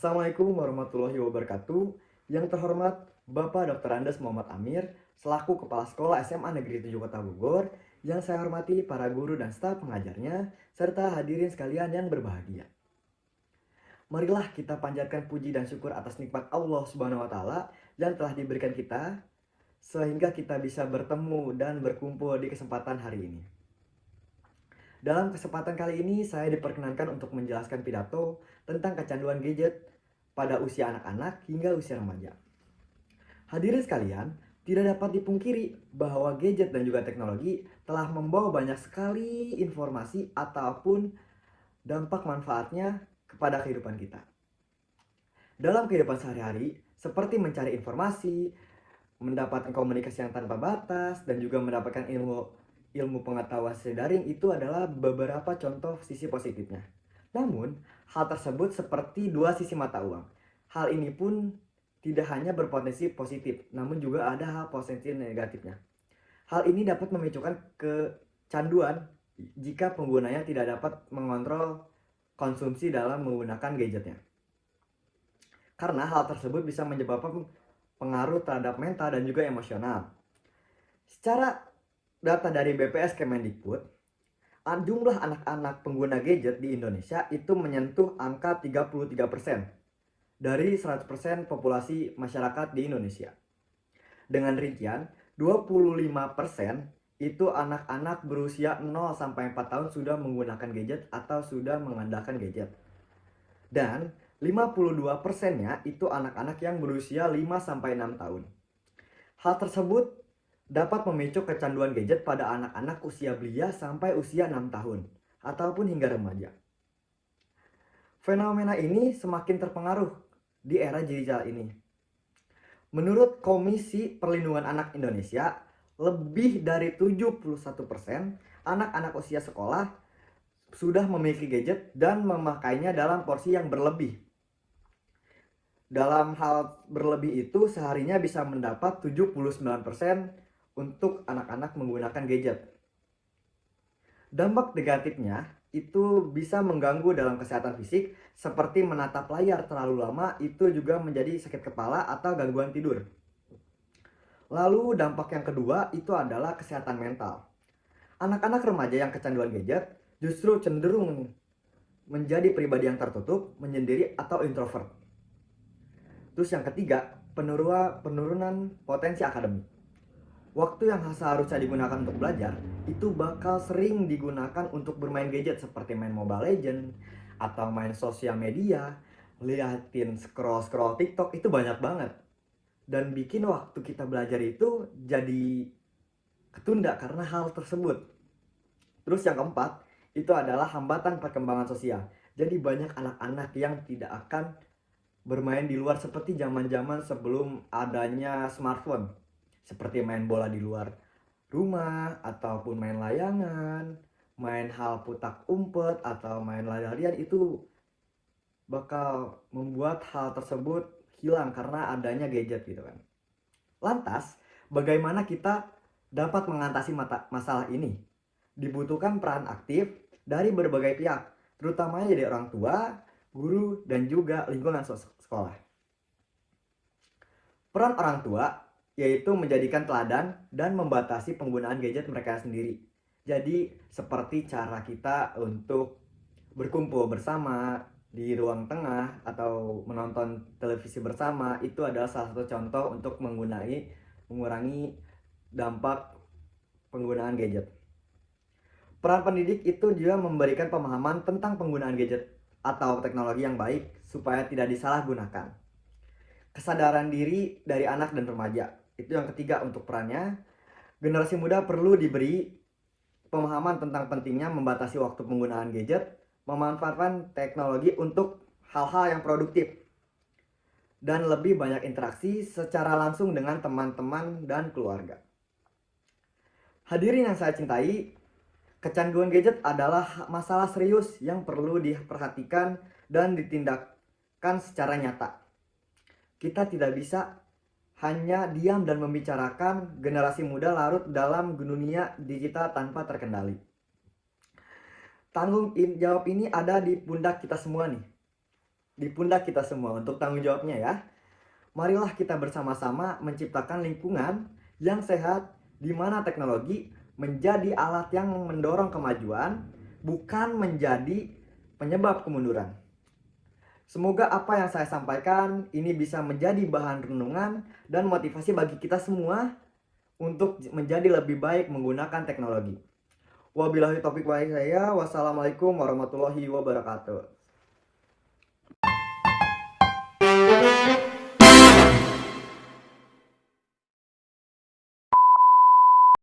Assalamualaikum warahmatullahi wabarakatuh. Yang terhormat Bapak Dr. Andes Muhammad Amir, selaku Kepala Sekolah SMA Negeri 7 Kota Bogor, yang saya hormati para guru dan staf pengajarnya, serta hadirin sekalian yang berbahagia. Marilah kita panjatkan puji dan syukur atas nikmat Allah Subhanahu wa taala yang telah diberikan kita sehingga kita bisa bertemu dan berkumpul di kesempatan hari ini. Dalam kesempatan kali ini saya diperkenankan untuk menjelaskan pidato tentang kecanduan gadget pada usia anak-anak hingga usia remaja. Hadirin sekalian, tidak dapat dipungkiri bahwa gadget dan juga teknologi telah membawa banyak sekali informasi ataupun dampak manfaatnya kepada kehidupan kita. Dalam kehidupan sehari-hari, seperti mencari informasi, mendapatkan komunikasi yang tanpa batas, dan juga mendapatkan ilmu pengetahuan secara daring, itu adalah beberapa contoh sisi positifnya. Namun, hal tersebut seperti dua sisi mata uang. Hal ini pun tidak hanya berpotensi positif, namun juga ada hal potensi negatifnya. Hal ini dapat memicukan kecanduan jika penggunanya tidak dapat mengontrol konsumsi dalam menggunakan gadgetnya. Karena hal tersebut bisa menyebabkan pengaruh terhadap mental dan juga emosional. Secara data dari BPS Kemendikbud, jumlah anak-anak pengguna gadget di Indonesia itu menyentuh angka 33% dari 100% populasi masyarakat di Indonesia. Dengan rincian, 25% itu anak-anak berusia 0 sampai 4 tahun sudah menggunakan gadget atau sudah mengandalkan gadget. Dan 52%-nya itu anak-anak yang berusia 5 sampai 6 tahun. Hal tersebut dapat memicu kecanduan gadget pada anak-anak usia belia sampai usia 6 tahun ataupun hingga remaja. Fenomena ini semakin terpengaruh di era digital ini. Menurut Komisi Perlindungan Anak Indonesia, lebih dari 71% anak-anak usia sekolah sudah memiliki gadget dan memakainya dalam porsi yang berlebih. Dalam hal berlebih itu seharinya bisa mendapat 79% untuk anak-anak menggunakan gadget. Dampak negatifnya itu bisa mengganggu dalam kesehatan fisik seperti menatap layar terlalu lama, itu juga menjadi sakit kepala atau gangguan tidur. Lalu dampak yang kedua itu adalah kesehatan mental. Anak-anak remaja yang kecanduan gadget justru cenderung menjadi pribadi yang tertutup, menyendiri atau introvert. Terus yang ketiga, penurunan potensi akademik. Waktu yang seharusnya digunakan untuk belajar itu bakal sering digunakan untuk bermain gadget seperti main Mobile Legends atau main sosial media, liatin scroll TikTok, itu banyak banget. Dan bikin waktu kita belajar itu jadi ketunda karena hal tersebut. Terus yang keempat, itu adalah hambatan perkembangan sosial. Jadi banyak anak-anak yang tidak akan bermain di luar seperti zaman-zaman sebelum adanya smartphone. Seperti main bola di luar rumah, ataupun main layangan, main hal putak umpet, atau main lari-larian, itu bakal membuat hal tersebut hilang karena adanya gadget gitu kan. Lantas, bagaimana kita dapat mengatasi masalah ini? Dibutuhkan peran aktif dari berbagai pihak, terutamanya dari orang tua, guru, dan juga lingkungan sekolah. Peran orang tua yaitu menjadikan teladan dan membatasi penggunaan gadget mereka sendiri. Jadi seperti cara kita untuk berkumpul bersama di ruang tengah atau menonton televisi bersama, itu adalah salah satu contoh untuk mengurangi dampak penggunaan gadget. Peran pendidik itu juga memberikan pemahaman tentang penggunaan gadget atau teknologi yang baik supaya tidak disalahgunakan. Kesadaran diri dari anak dan remaja, itu yang ketiga untuk perannya. Generasi muda perlu diberi pemahaman tentang pentingnya membatasi waktu penggunaan gadget, memanfaatkan teknologi untuk hal-hal yang produktif, dan lebih banyak interaksi secara langsung dengan teman-teman dan keluarga. Hadirin yang saya cintai, kecanduan gadget adalah masalah serius yang perlu diperhatikan dan ditindakkan secara nyata. Kita tidak bisa hanya diam dan membicarakan generasi muda larut dalam dunia digital tanpa terkendali. Tanggung jawab ini ada di pundak kita semua nih. di pundak kita semua untuk tanggung jawabnya ya. Marilah kita bersama-sama menciptakan lingkungan yang sehat di mana teknologi menjadi alat yang mendorong kemajuan, bukan menjadi penyebab kemunduran. Semoga apa yang saya sampaikan ini bisa menjadi bahan renungan dan motivasi bagi kita semua untuk menjadi lebih baik menggunakan teknologi. Wabillahi taufiq walhidayah. Wassalamualaikum warahmatullahi wabarakatuh.